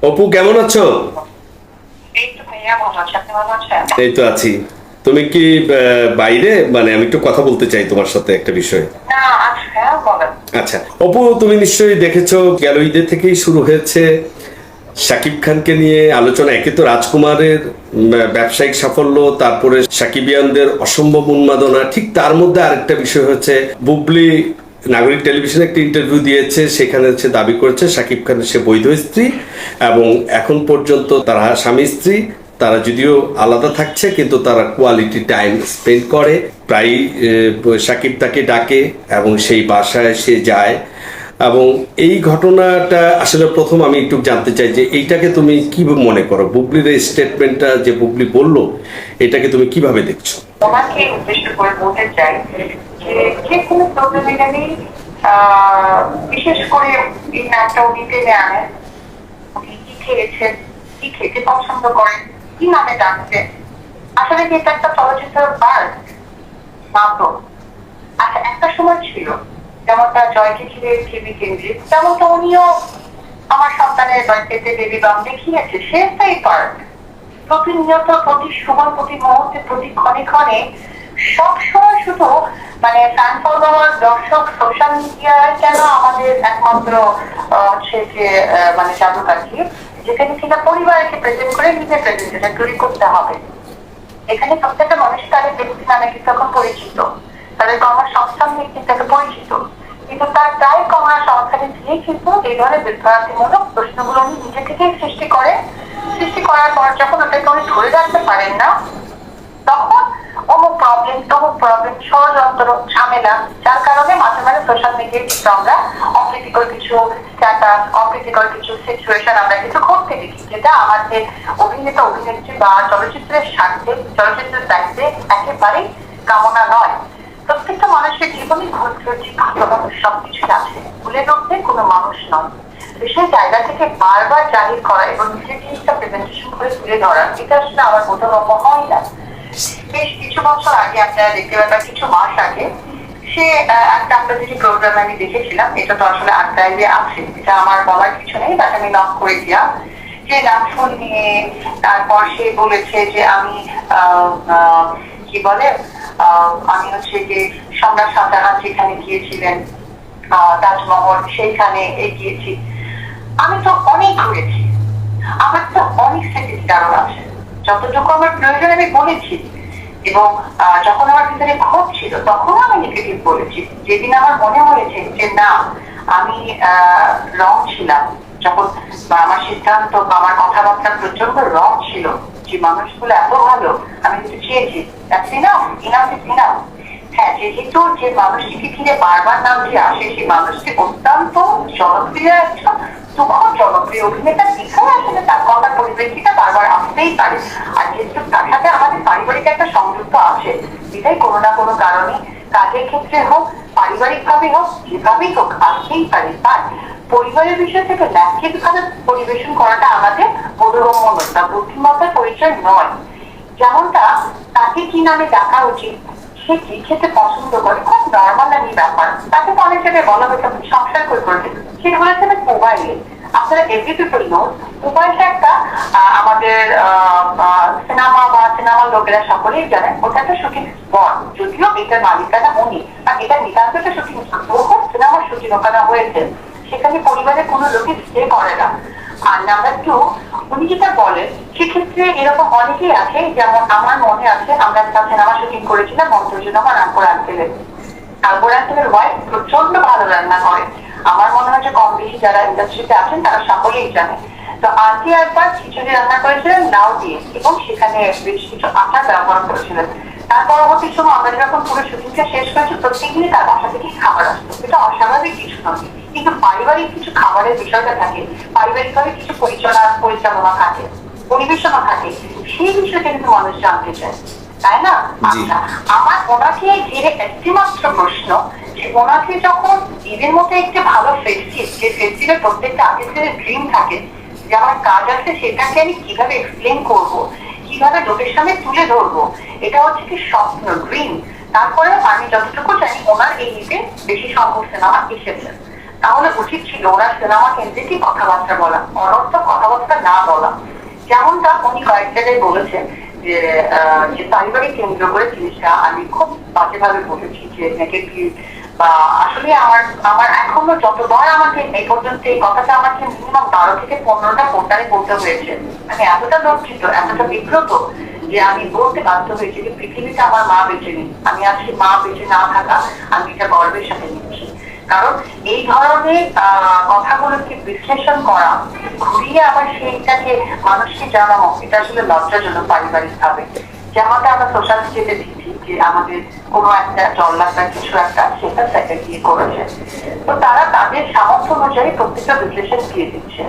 অপু কেমন আছো? এই তো ভাইয়া ভালো আছি, আপনি ভালো আছেন? এই তো আছি। তুমি কি বাইরে, মানে আমি একটু কথা বলতে চাই তোমার সাথে একটা বিষয়ে। না, আচ্ছা ভাইয়া বলেন। আচ্ছা অপু, তুমি নিশ্চয়ই দেখেছো গেল ঈদের থেকেই শুরু হয়েছে শাকিব খানকে নিয়ে আলোচনা। একে তো রাজকুমারের ব্যবসায়িক সাফল্য, তারপরে সাকিবিয়ানদের অসম্ভব উন্মাদনা, ঠিক তার মধ্যে আরেকটা বিষয় হচ্ছে বুবলি নাগরিক টেলিভিশনে একটা ইন্টারভিউ দিয়েছে, সেখানে হচ্ছে দাবি করেছে শাকিব খানের সে বৈধ স্ত্রী এবং এখন পর্যন্ত তারা স্বামী স্ত্রী। তারা যদিও আলাদা থাকছে কিন্তু তারা কোয়ালিটি টাইম স্পেন্ড করে প্রায়। সাকিব তাকে ডাকে এবং সেই বাসায় সে যায়। এবং এই ঘটনাটা আসলে প্রথম আমি একটু জানতে চাই যে এইটাকে তুমি কি মনে করো, বুবলির এই স্টেটমেন্টটা যে বুবলি বললো, এটাকে তুমি কিভাবে দেখছো? তোমাকে উদ্দেশ্য করে বলতে চাই যে যে কোনো প্রবলেমেরই বিশেষ করে এই নামটা উনি টেনে আনেন। উনি কি খেয়েছেন, কি খেতে পছন্দ করেন, কি নামে ডাকছে। আসলে কি এটা একটা চলচ্চিত্র পার্ট নাটক? আচ্ছা, একটা সময় ছিল যেমনটা জয়কে ঘিরে টিভি কেন্দ্রিক, তেমনটা উনিও আমার সন্তানের বাড়িতে বেবি বাম দেখিয়েছে। সে একটাই পার্ট। প্রতিনিয়ত, প্রতি সময়, প্রতি মুহূর্তে, প্রতি ক্ষণে ক্ষণে সবসময় শুধু মানে ফ্যান ফলোয়ার, দর্শক, সোশ্যাল মিডিয়ায় কেন আমাদের একমাত্র হচ্ছে যে মানে জাদুকাঠি, যেখানে কিনা পরিবারকে প্রেজেন্ট করে নিজের প্রেজেন্টেশন তৈরি করতে হবে। এখানে প্রত্যেকটা মানুষ তাদের ব্যক্তি নামে কিন্তু এখন পরিচিত, তাদের কর্মসংস্থান নিয়ে কিন্তু একটা পরিচিত, কিন্তু তার প্রায় কর্মসংস্থানে দিয়ে কিন্তু এই ধরনের বিভ্রান্তিমূলক প্রশ্নগুলো উনি নিজে থেকেই সৃষ্টি করে। সৃষ্টি করার পর যখন ওটাকে উনি ধরে রাখতে পারেন না, তখন অমুক প্রবলেম, তমুক প্রবলেম, ষড়যন্ত্র, ঝামেলা, যার কারণে মাঝে মাঝে সোশ্যাল মিডিয়ায় কিন্তু আমরা অপ্রীতিকর কিছু স্ট্যাটাস, অপ্রীতিকর কিছু সিচুয়েশন আমরা কিন্তু ঘটতে দেখি, যেটা আমাদের অভিনেতা, অভিনেত্রী বা চলচ্চিত্রের স্বার্থে, চলচ্চিত্রের দায়িত্বে একেবারেই কামনা নয়। প্রত্যেকটা মানুষের জীবনে ঘটছে ঘটনা সবকিছু আছে, ভুলে ধরতে কোনো মানুষ নয়। সেই জায়গা থেকে বারবার জাহির করা এবং নিজের জিনিসটা প্রেজেন্টেশন করে তুলে ধরা, এটা আসলে আমার বোধগম্য হয় না। বেশ কিছু বছর আগে, আপনারা দেখতে পাবেন কিছু মাস আগে, সে একটা আপনাদের যে প্রোগ্রাম আমি দেখেছিলাম, এটা তো আসলে আর্কাইভে আছে, এটা আমার বলার কিছু নেই, বাট আমি নক করে দিলাম যে নাম শুনিয়ে তারপর সে বলেছে যে আমি কি বলে আমি হচ্ছে যে সম্রাট শাহজাহান যেখানে গিয়েছিলেন, তাজমহল, সেইখানে গিয়েছি। আমি তো অনেক ঘুরেছি, আমার তো অনেক স্মৃতির কারণ আছে, যতটুকু আমার প্রয়োজন আমি বলেছি। এবং যখন আমার ভিতরে ক্ষোভ ছিল তখনও আমি নেগেটিভ বলেছি। যেদিন আমার মনে হয়েছে যে না, আমি রং ছিলাম, যখন আমার সিদ্ধান্ত বা আমার কথাবার্তা প্রচন্ড রং ছিল, যে মানুষগুলো এত ভালো, আমি কিন্তু চেয়েছি হ্যাঁ, যেহেতু যে মানুষটিকে ঘিরে বারবার নামটি আসে, সেই মানুষটি অত্যন্ত জনপ্রিয় একজন সুখদ জনপ্রিয় অভিনেতা, যেখানে আসলে তার কথার পরিপ্রেক্ষিতে বারবার আসতেই পারে। আর যেহেতু তার সাথে আমাদের পারিবারিক একটা সংযুক্ত আছে, এটাই কোনো না কোনো কারণে কাজের ক্ষেত্রে হোক, পারিবারিক ভাবে হোক, যেভাবেই হোক আসতেই পারে। তার পরিবারের বিষয় থেকে ল্যাপটিক ভাবে পরিবেশন করাটা আমাদের বোধগম্য নয়, তা বুদ্ধিমত্তার পরিচয় নয়। যেমনটা তাকে কি নামে ডাকা উচিত, সে কি খেতে পছন্দ করে, খুব নর্মাল আমি ব্যাপার। তাকে তো অনেক জায়গায় বলা হয়েছে আপনি সংসার করে করেছেন, সে বলেছে মোবাইলে। আপনারা এভরি পিপল নো মোবাইলটা একটা আমাদের সিনেমা বা সিনেমার লোকেরা সকলেই জানেন ওটা একটা শুটিং স্পট, যদিও এটার মালিকানা উনি, আর এটা নিতান্ত একটা শুটিং স্পট, বহু সিনেমার শুটিং ওখানে হয়েছে, সেখানে পরিবারের কোনো লোকই স্টে করে না। আর নাম্বার টু, উনি যেটা বলেন সেক্ষেত্রে এরকম অনেকেই আছে, যেমন আমার মনে আছে আমরা একটা সিনেমা শুটিং করেছিলাম মন্ত্রজনমা রামপুর আঙ্কেলের। রামপুর আঙ্কেলের ওয়াইফ প্রচন্ড ভালো রান্না করে, আমার মনে হয় যে কম বেশি যারা ইন্ডাস্ট্রিতে আছেন তারা সকলেই জানে। তো আন্টি একবার খিচুড়ি রান্না করেছিলেন লাউ দিয়ে, এবং সেখানে বেশ কিছু আচার ব্যবহার করেছিলেন। তার পরবর্তী সময় আমরা যখন পুরো শুটিংটা শেষ করেছি, প্রত্যেকদিনই তার বাসা থেকে খাবার আসতো, এটা অস্বাভাবিক কিছু নয়। কিন্তু পারিবারিক কিছু খাবারের বিষয়টা থাকে, পারিবারিকভাবে কিছু পরিচালনা থাকে, পরিবেশনা থাকে, সেই বিষয়টা কিন্তু মানুষ জানতে চায়, তাই না? আচ্ছা, আমার ওনাকে ঘিরে একটি মাত্র প্রশ্ন, যে ওনাকে যখন ঈদের মতো একটি ভালো ফেস্টিভ, যে ফেস্টিভের প্রত্যেকটা আর্টিস্টের ড্রিম থাকে যে আমার কাজ আছে, সেটাকে আমি কিভাবে এক্সপ্লেন করব, কিভাবে লোকের সামনে তুলে ধরবো, এটা হচ্ছে কি স্বপ্ন, ড্রিম। তারপরে আমি যতটুকু জানি ওনার এই ঈদে বেশি সংখ্যক সিনেমা এসেছে, তাহলে উচিত ছিল ওনার সিনেমা কেন্দ্রিকই কথাবার্তা বলা, অনর্থ কথাবার্তা না বলা। যেমনটা উনি কয়েক জায়গায় বলেছেন যে পারিবারিক কেন্দ্র করে জিনিসটা আমি খুব বাজেভাবে বলেছি যে নেগেটিভ, বা আসলে আমার এখনো যতবার আমাকে এই পর্যন্ত এই কথাটা আমাকে মিনিমাম 12 থেকে 15টা পোর্টালে বলতে হয়েছে। আমি এতটা লজ্জিত, এতটা বিব্রত যে আমি বলতে বাধ্য হয়েছি যে পৃথিবীতে আমার মা বেঁচে নেই। আমি আজকে মা বেঁচে না থাকা আমি এটা গর্বের সাথে নিচ্ছি। কারণ এই ধরনের কথাগুলোকে বিশ্লেষণ করা, ঘুরিয়ে আবার সেইটাকে মানুষকে জানানো, এটা আসলে লজ্জাজনক পারিবারিক ভাবে। যেমনটা আমরা সোশ্যাল মিডিয়াতে দেখছি যে আমাদের কোনো একটা জল্লাদ বা কিছু একটা সেটা সেটা দিয়ে করেছে, তো তারা তাদের সামর্থ্য অনুযায়ী প্রত্যেকটা বিশ্লেষণ দিয়ে দিচ্ছে।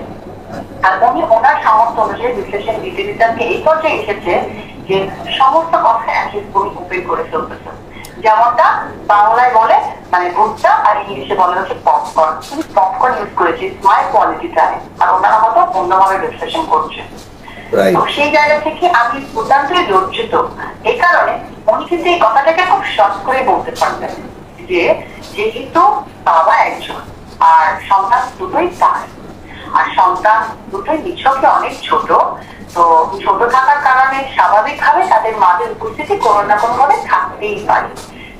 আর উনি ওনার সামর্থ্য অনুযায়ী বিশ্লেষণ দিতে দিতে এই পর্যায়ে এসেছে যে সমস্ত কথা একই উনি ওপেন করে ফেলতেছে। যেমনটা বাংলায় বলে মানে ভুট্টা, আর ইংলিশে বলে হচ্ছে পপকর্ন। তুমি পপকর্ন ইউজ করেছি মাই কোয়ালিটি টাইম, আর ওনারা হয়তো অন্যভাবে বিশ্লেষণ করছে। তো সেই জায়গা থেকে আমি অত্যন্তই লজ্জিত। এই কারণে উনি কিন্তু এই কথাটাকে খুব শর্ট করে বলতে পারবেন যে যেহেতু বাবা একজন আর সন্তান দুটোই তার, আর সন্তান দুটোই নিছকে অনেক ছোট, তো ছোট থাকার কারণে স্বাভাবিকভাবে তাদের মাঝে উপস্থিতি কোনো না কোনো ভাবে থাকতেই পারে।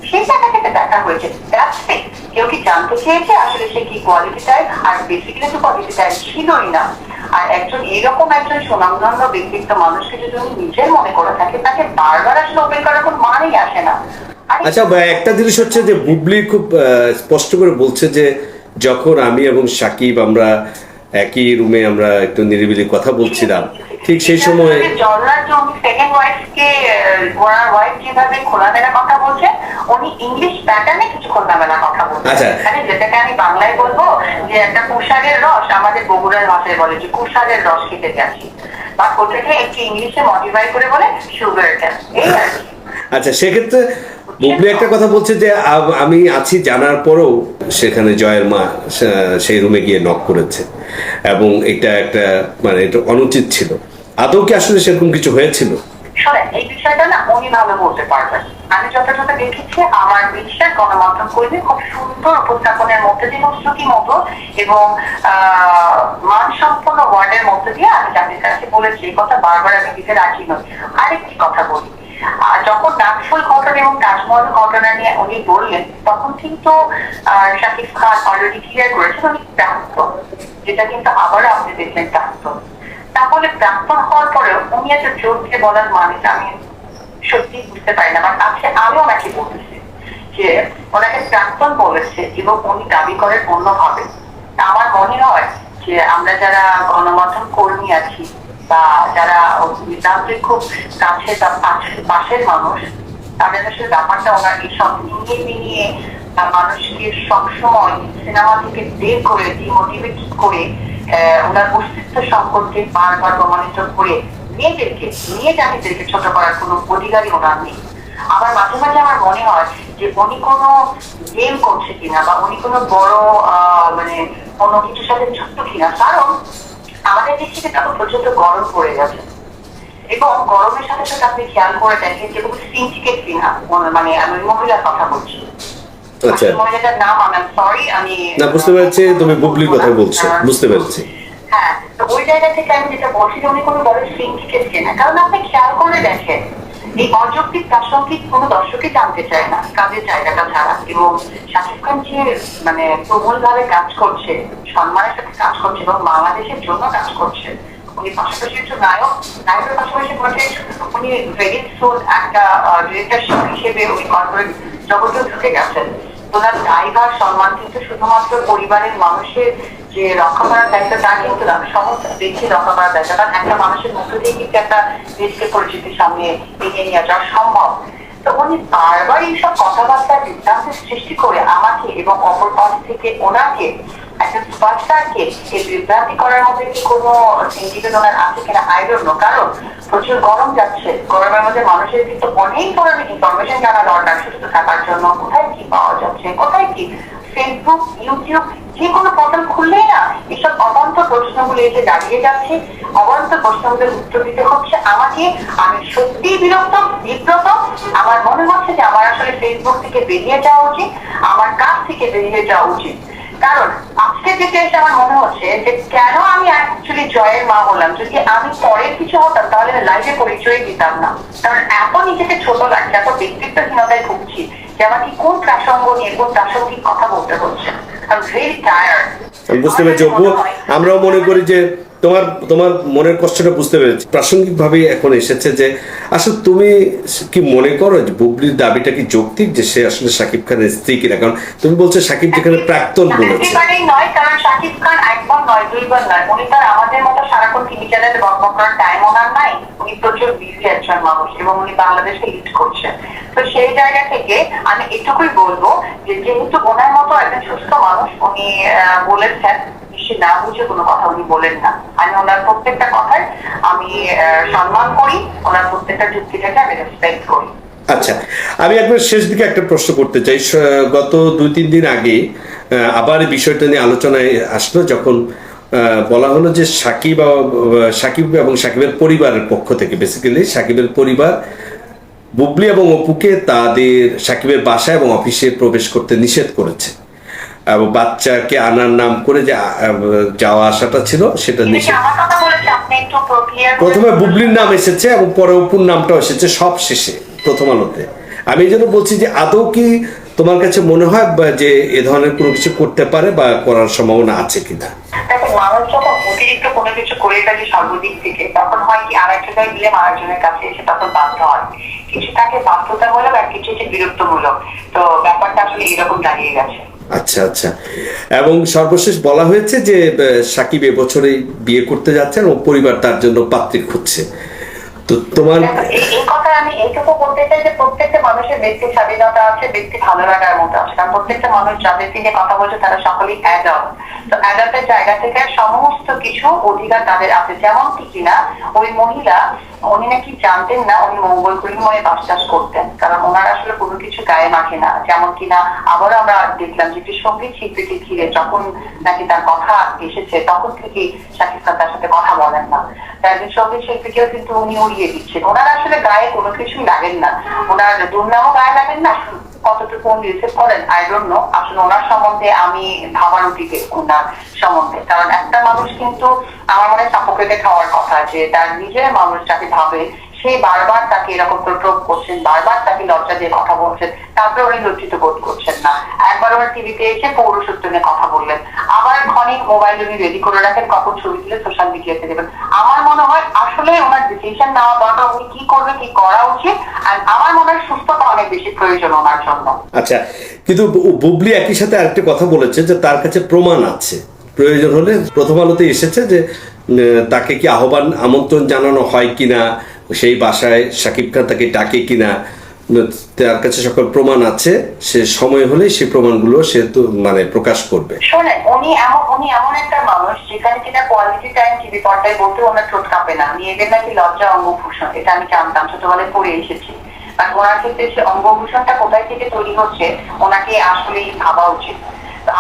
সেই জায়গা থেকে দেখা হয়েছে। কেউ কি জানতে চেয়েছে আসলে সে কি কোয়ালিটি টাইপ, আর বেসিক্যালি তো কোয়ালিটি টাইপ ছিলই না। আর একজন এরকম একজন সুনামধন্য ব্যক্তিত্ব মানুষকে যদি উনি নিজের মনে করে থাকে, তাকে বারবার আসলে ওপেন করার কোনো মানেই আসে না। আচ্ছা, একটা জিনিস হচ্ছে যে বুবলি খুব স্পষ্ট করে বলছে যে যখন আমি এবং সাকিব আমরা একই রুমে আমরা একটু নিরিবিলি কথা বলছিলাম, ঠিক সেই সময় সেকেন্ড ওয়াইফকে ওনার ওয়াইফ যেভাবে খোলামেলা কথা বলছে, উনি ইংলিশ প্যাটার্নে কিছু খোলামেলা কথা বলছে। আচ্ছা, যেটাকে আমি বাংলায় বলবো যে একটা কুশারের রস, আমাদের বগুড়ার ভাষায় বলে যে কুশারের রস খেতে যাচ্ছি, বা ওটাকে একটু ইংলিশে মডিফাই করে বলে সুগারটা, এই আর কি। আচ্ছা, সেক্ষেত্রে বুবলি একটা কথা বলছে যে আমি আছি জানার পরেও সেখানে জয়ের মা সেই রুমে গিয়ে নক করেছে, এবং এটা একটা মানে এটা অনুচিত ছিল। আদৌ কি আসলে সেরকম কিছু হয়েছিল? শোনেন, এই বিষয়টা না উনি ভালো বলতে পারবেন। আমি যতটুকু দেখেছি আমার বিশ্বাস গণমাধ্যম কর্মী খুব সুন্দর উপস্থাপনের মধ্যে দিয়ে, শ্রুতি মতো এবং মানসম্পন্ন ওয়ার্ডের মধ্যে দিয়ে আমি যাদের কাছে বলেছি, এই কথা বারবার আমি দিতে রাখি নই। আরেকটি কথা বলি, যখন নাকফুল ঘটনা এবং তাজমহল ঘটনা নিয়ে উনি বললেন, তখন কিন্তু শাকিব খান অলরেডি ক্লিয়ার করেছেন উনি প্রাক্তন, যেটা কিন্তু আবারও আপনি দেখলেন প্রাক্তন। তাহলে প্রাক্তন হওয়ার পরেও উনি এত জোর দিয়ে বলার মানেটা আমি সত্যি বুঝতে পারি না। আমার কাছে আরো ওনাকে বলেছে যে ওনাকে প্রাক্তন বলেছে এবং উনি দাবি করেন অন্যভাবে। আমার মনে হয় যে আমরা যারা গণমাধ্যম কর্মী আছি বা যারা নিতান্তই খুব কাছে বা পাশের মানুষ, তাদের আসলে ব্যাপারটা ওনার এইসব নিয়ে মানুষকে সবসময় সিনেমা থেকে বের করে ডিমোটিভেট করে ওনার অস্তিত্ব সম্পর্কে বারবার প্রমাণিত করে নিয়ে জাতিদেরকে ছোট করার কোনো অধিকারই ওনার নেই। আবার মাঝে মাঝে আমার মনে হয় যে উনি কোনো গেম করছে কিনা, বা উনি কোনো বড় মানে কোনো কিছুর সাথে যুক্ত কিনা। কারণ আমাদের দেশে তখন প্রচন্ড গরম পড়ে গেছে, এবং গরমের সাথে সাথে আপনি খেয়াল করে দেখেন যে কোনো সিন্ডিকেট কিনা, মানে আমি মহিলার কথা বলছি, মহিলাটার নাম আমি সরি আমি না বুঝতে পারছি, তুমি বুবলির কথা বলছো, বুঝতে পারছি। হ্যাঁ, তো ওই জায়গা থেকে আমি যেটা বলছি যে উনি কোনো বড় সিন্ডিকেট কিনা। কারণ আপনি খেয়াল করে দেখেন এই অযৌক্তিক প্রাসঙ্গিক কোনো দর্শকই জানতে চায় না কাজের জায়গাটা ছাড়া। এবং শাকিব খান যে মানে প্রবল ভাবে কাজ করছে, সম্মানের সাথে কাজ করছে এবং বাংলাদেশের জন্য কাজ করছে। উনি পাশাপাশি একজন নায়কের পাশাপাশি উনি ভেরি সুন একটা ডিরেক্টরশিপ হিসেবে উনি কর্পোরেট জগতে ঢুকে গেছেন। ওনার দায়ভার সম্মান কিন্তু শুধুমাত্র পরিবারের মানুষের যে রক্ষা করার দায়িত্ব তা কিন্তু না, সমস্ত দেশকে রক্ষা করার দায়িত্ব। কারণ একটা মানুষের মধ্য দিয়ে কিন্তু একটা দেশকে পরিচিতির সামনে এগিয়ে নিয়ে যাওয়া সম্ভব। তো উনি বারবার এইসব কথাবার্তা বিভ্রান্তি সৃষ্টি করে আমাকে এবং অপর পাশ থেকে ওনাকে একটা সুপারস্টারকে এই বিভ্রান্তি করার মধ্যে কি কোনো সিন্ডিকেট ওনার আছে কিনা আই ডোন্ট নো। কারণ প্রচুর গরম যাচ্ছে, গরমের মধ্যে মানুষের কিন্তু অনেক ধরনের ইনফরমেশন জানা দরকার সুস্থ থাকার জন্য। কোথায় কি পাওয়া যাচ্ছে, কোথায় কি ফেসবুক, ইউটিউব, যে কোনো পোর্টাল খুললেই না এসব অবান্ত প্রশ্নগুলো এসে দাঁড়িয়ে যাচ্ছে। অবান্ত প্রশ্নগুলোর উত্তর দিতে হচ্ছে আমাকে। আমি সত্যিই বিব্রত। আমার মনে হচ্ছে যে আমার আসলে ফেসবুক থেকে বেরিয়ে যাওয়া উচিত, আমার কাজ থেকে বেরিয়ে যাওয়া উচিত। কারণ আজকে যেটা এসে আমার মনে হচ্ছে যে কেন আমি অ্যাকচুয়ালি জয়ের মা হলাম, যদি আমি পরের কিছু হতাম তাহলে লাইফে পরিচয় দিতাম না। কারণ এত নিজেকে ছোট লাগছে, এত ব্যক্তিত্বহীনতায় ভুগছি যে আমাকে কোন প্রাসঙ্গ নিয়ে কোন প্রাসঙ্গিক কথা বলতে হচ্ছে। I am very tired. আমি বুঝতে পেরেছি অপু, আমরাও মনে করি যে তোমার তোমার মনের কষ্টটা বুঝতে পেরেছি। প্রাসঙ্গিক ভাবে এখন এসেছে যে আসলে তুমি কি মনে করো যে বুবলির দাবিটা কি যৌক্তিক যে সে আসলে শাকিব খানের স্ত্রী কিনা? কারণ তুমি বলছো শাকিব যেখানে প্রাক্তন বলেছে। একেবারেই নয়, কারণ শাকিব খান একবার নয় দুইবার নয়, উনি তার আমাদের মতো সারাক্ষণ টিভি চ্যানেলে বকবক করার টাইম ওনার নাই। উনি প্রচুর বিজি একজন মানুষ এবং উনি বাংলাদেশকে লিড করছেন। তো সেই জায়গা থেকে আমি এটুকুই বলবো যে যেহেতু ওনার মতো একজন সুস্থ মানুষ, উনি বলেছেন সে না বুঝে কোনো কথা উনি বলেন না। আমি ওনার প্রত্যেকটা কথায় আমি সম্মান করি, ওনার প্রত্যেকটা যুক্তিটাকে আমি রেসপেক্ট করি। আচ্ছা, আমি একবার শেষ দিকে একটা প্রশ্ন করতে চাই। গত 2-3 দিন আগে আবার এই বিষয়টা নিয়ে আলোচনায় আসলো, যখন বলা হলো যে সাকিব এবং সাকিবের পরিবারের পক্ষ থেকে, বেসিক্যালি সাকিবের পরিবার বুবলি এবং অপুকে তাদের সাকিবের বাসা এবং অফিসে প্রবেশ করতে নিষেধ করেছে এবং বাচ্চাকে আনার নাম করে যে যাওয়া আসাটা ছিল সেটা নিষেধ। প্রথমে বুবলির নাম এসেছে এবং পরে অপুর নামটাও এসেছে সব শেষে প্রথম আলোতে। আমি এই জন্য বলছি যে আদৌ কি তোমার কাছে মনে হয় যে এ ধরনের কোনো কিছু করতে পারে বা করার সম্ভাবনা আছে কিনা? দেখো, মানুষ যখন অতিরিক্ত কোনো কিছু করে থাকে সর্বদিক থেকে, তখন হয় কি আর একটা জায়গায় গেলে মানুষজনের কাছে এসে তখন বাধ্য হয়। কিছু থাকে বাধ্যতামূলক আর কিছু হচ্ছে বিরক্তমূলক। তো ব্যাপারটা আসলে এরকম দাঁড়িয়ে গেছে। আচ্ছা আচ্ছা, এবং সর্বশেষ বলা হয়েছে যে সাকিব এবছরেই বিয়ে করতে যাচ্ছেন ও পরিবার তার জন্য পাত্রী খুঁজছে। তো তোমার এই কথা আমি এইটুকু বলতে চাই যে প্রত্যেকটা মানুষের ব্যক্তি স্বাধীনতা আছে, ব্যক্তি ভালো লাগার মতো আছে। কারণ প্রত্যেকটা মানুষ যাদের দিকে কথা বলছে তারা সকলেই অ্যাডাল্ট। তো অ্যাডাল্টের জায়গা থেকে সমস্ত কিছু অধিকার তাদের আছে। যেমন কি কিনা ওই মহিলা, উনি নাকি জানতেন না উনি মঙ্গল গ্রহে বাস করতেন, কারণ ওনার আসলে কোনো কিছু গায়ে মাখে না। যেমন কিনা আবারও আমরা দেখলাম যে সঙ্গীত শিল্পীকে ঘিরে যখন নাকি তার কথা এসেছে তখন থেকে শাকিব খান তার সাথে কথা বলেন না। একজন সঙ্গীত শিল্পীকেও কিন্তু উনি উড়িয়ে দিচ্ছেন। ওনার আসলে গায়ে কোনো কিছুই লাগেন না, ওনার দুর্নামও গায়ে লাগেন না। কতটুকু উনি রিসিভ করেন আই ডোন্ট নো। আসলে ওনার সম্বন্ধে আমি ভাবার অতীতে ওনার সম্বন্ধে, কারণ একটা মানুষ কিন্তু আমার মনে সাপোকেটে খাওয়ার কথা যে তার নিজের মানুষ যাকে ভাবে সে বারবার তাকে এরকম প্রোপ করছেন, বারবার তাকে লজ্জা দিয়ে কথা বলছেন, তারপরে উনি লজ্জিত বোধ করছেন না। একবার ওনার টিভিতে এসে পৌরসত্ব নিয়ে কথা বললেন, আবার ক্ষণিক মোবাইল উনি রেডি করে রাখেন কখন ছবি তুলে সোশ্যাল মিডিয়াতে দেবেন। আমার মনে হয় আসলে ওনার ডিসিশন নেওয়া দরকার, উনি কি করবে কি করা উচিত। আর আমার মনে হয় সুস্থতা অনেক বেশি প্রয়োজন ওনার জন্য। আচ্ছা, কিন্তু বুবলি একই সাথে আরেকটা কথা বলেছে যে তার কাছে প্রমাণ আছে, প্রয়োজন হলে প্রথম আলোতে এসেছে যে তাকে কি আমন্ত্রণ জানানো হয় কিনা, সেই বাসায় শাকিব খান তাকে ডাকে কিনা, তার কাছে সকল প্রমাণ আছে, সে সময় হলে সেই প্রমাণগুলো সে তো মানে প্রকাশ করবে। শোনেন, উনি এমন একটা মানুষ যেখানে কিনা কোয়ালিটি টাইম টিভি পর্দায় বলতে ওনার ঠোঁট কাঁপে না। মেয়েদের নাকি লজ্জা অঙ্গভূষণ, এটা আমি জানতাম, ছোটবেলায় পড়ে এসেছি। বাট ওনার ক্ষেত্রে সে অঙ্গভূষণটা কোথায় থেকে তৈরি হচ্ছে ওনাকে আসলেই ভাবা উচিত।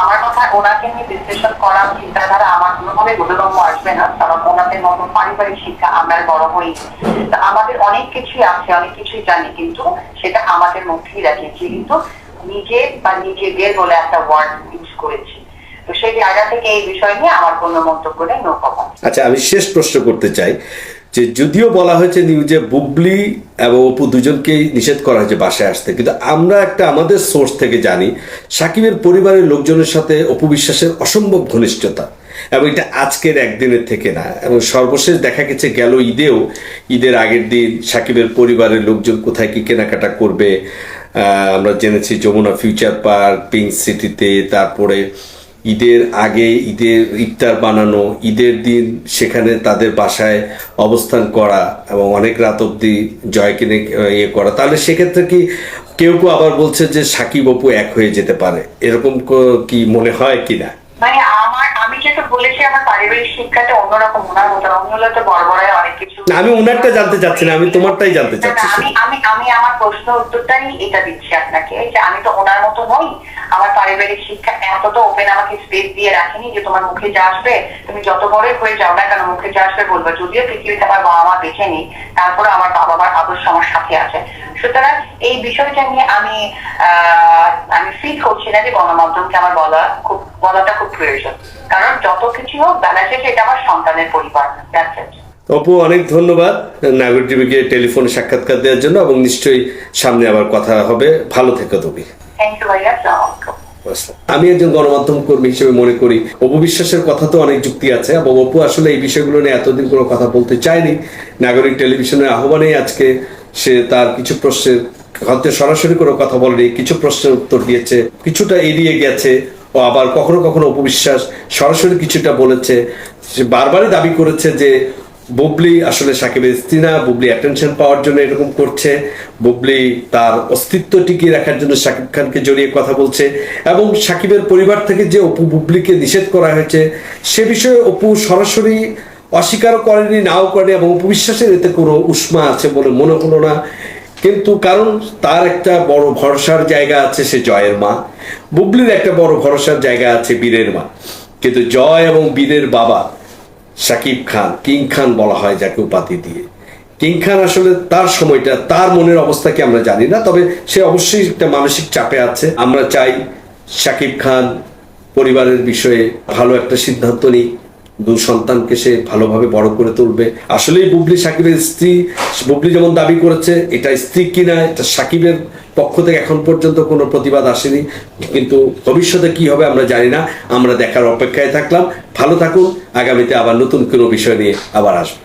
আমার কথা, ওনাকে নিয়ে বিশ্লেষণ করার চিন্তাধারা আমার কোনোভাবে বোধগম্য আসবে না, কারণ ওনাদের মতো পারিবারিক শিক্ষা আমরা বড় হই। আমাদের অনেক কিছুই আছে, অনেক কিছুই জানি, কিন্তু সেটা আমাদের মধ্যেই রাখেছি, কিন্তু নিজে বা নিজেদের বলে একটা ওয়ার্ড ইউজ করেছি। তো সেই জায়গা থেকে এই বিষয় নিয়ে আমার কোনো মন্তব্য নেই, নো কমেন্ট। আচ্ছা, আমি শেষ প্রশ্ন করতে চাই যে যদিও বলা হয়েছে নিউজে বুবলি এবং অপু দুজনকেই নিষেধ করা হয়েছে বাসায় আসতে, কিন্তু আমরা একটা আমাদের সোর্স থেকে জানি সাকিবের পরিবারের লোকজনের সাথে অপু বিশ্বাসের অসম্ভব ঘনিষ্ঠতা, এবং এটা আজকের একদিনের থেকে না। এবং সর্বশেষ দেখা গেছে গেল ঈদের আগের দিন সাকিবের পরিবারের লোকজন কোথায় কি কেনাকাটা করবে আমরা জেনেছি, যমুনা ফিউচার পার্ক, পিঙ্ক সিটিতে, তারপরে ঈদের আগে ঈদের ইফতার বানানো, ঈদের দিন সেখানে তাদের বাসায় অবস্থান করা এবং অনেক রাত অবধি জয়কে ইয়ে করা। তাহলে সেক্ষেত্রে কি কেউ আবার বলছে যে সাকিব অপু এক হয়ে যেতে পারে, এরকম কি মনে হয় কিনা? মানে আমি যেটা বলেছি আমার পারিবারিক শিক্ষাটা অন্যরকম। ওনার মতো উনি হলো তো বড়রাই অনেক কিছু। আমি ওনারটা জানতে চাচ্ছি না, আমি তোমারটাই জানতে চাচ্ছি। আমি আমার প্রশ্ন উত্তরটাই এটা দিচ্ছি আপনাকে যে আমি তো ওনার মতো নই। আমার পারিবারিক শিক্ষা এতটা ওপেন আমাকে স্পেস দিয়ে রাখেনি যে তোমার মুখে যা আসবে তুমি যত বড়ই হয়ে যাও না কেন মুখে যা আসবে বলবো। যদিও পৃথিবীতে আমার বাবা মা দেখেনি, তারপরে আমার বাবা মার আদর্শ আমার সাথে আছে। সুতরাং এই বিষয়টা নিয়ে আমি ফিল করছি না যে গণমাধ্যমকে আমার বলাটা খুব প্রয়োজন, কারণ যত কিছু হোক বেলা শেষে এটা আমার সন্তানের পরিবার। অপু, অনেক ধন্যবাদ নাগরিক টিভিকে টেলিফোনে সাক্ষাৎকার দেওয়ার জন্য, এবং নিশ্চয়ই সামনে আবার কথা হবে। ভালো থেকো তুমি। থ্যাংক ইউ ভাইয়া, আসসালামু আলাইকুম। আমি একজন গণমাধ্যম কর্মী হিসেবে মনে করি অপু বিশ্বাসের কথা তো অনেক যুক্তি আছে, এবং অপু আসলে এই বিষয়গুলো নিয়ে এতদিন কোনো কথা বলতে চায়নি। নাগরিক টেলিভিশনের আহ্বানেই আজকে সে তার কিছু প্রশ্নের, হয়তো সরাসরি কোনো কথা বলেনি, কিছু প্রশ্নের উত্তর দিয়েছে, কিছুটা এড়িয়ে গেছে, ও আবার কখনো কখনো অপু বিশ্বাস সরাসরি কিছুটা বলেছে। সে বারবারই দাবি করেছে যে বুবলি আসলে সাকিবের স্ত্রী না, বুবলি অ্যাটেনশন পাওয়ার জন্য এরকম করছে, বুবলি তার অস্তিত্ব টিকিয়ে রাখার জন্য সাকিব খানকে জড়িয়ে কথা বলছে, এবং সাকিবের পরিবার থেকে যে অপু বুবলিকে নিষেধ করা হয়েছে সে বিষয়ে অপু সরাসরি অস্বীকারও করেনি, নাও করেনি, এবং অপু বিশ্বাসের এতে কোনো উষ্মা আছে বলে মনে হলো না। কিন্তু কারণ তার একটা বড় ভরসার জায়গা আছে, সে জয়ের মা। বুবলির একটা বড় ভরসার জায়গা আছে বীরের মা। কিন্তু জয় এবং বীরের বাবা শাকিব খান, কিং খান বলা হয় যাকে উপাধি দিয়ে, কিং খান আসলে তার সময়টা, তার মনের অবস্থা কি আমরা জানি না, তবে সে অবশ্যই একটা মানসিক চাপে আছে। আমরা চাই শাকিব খান পরিবারের বিষয়ে ভালো একটা সিদ্ধান্ত নিক, দুই সন্তানকে সে ভালোভাবে বড় করে তুলবে। আসলেই বুবলি সাকিবের স্ত্রী, বুবলি যেমন দাবি করেছে, এটা স্ত্রী কিনা এটা সাকিবের পক্ষ থেকে এখন পর্যন্ত কোনো প্রতিবাদ আসেনি, কিন্তু ভবিষ্যতে কি হবে আমরা জানি না। আমরা দেখার অপেক্ষায় থাকলাম। ভালো থাকুন, আগামীতে আবার নতুন কোনো বিষয় নিয়ে আবার আসবো।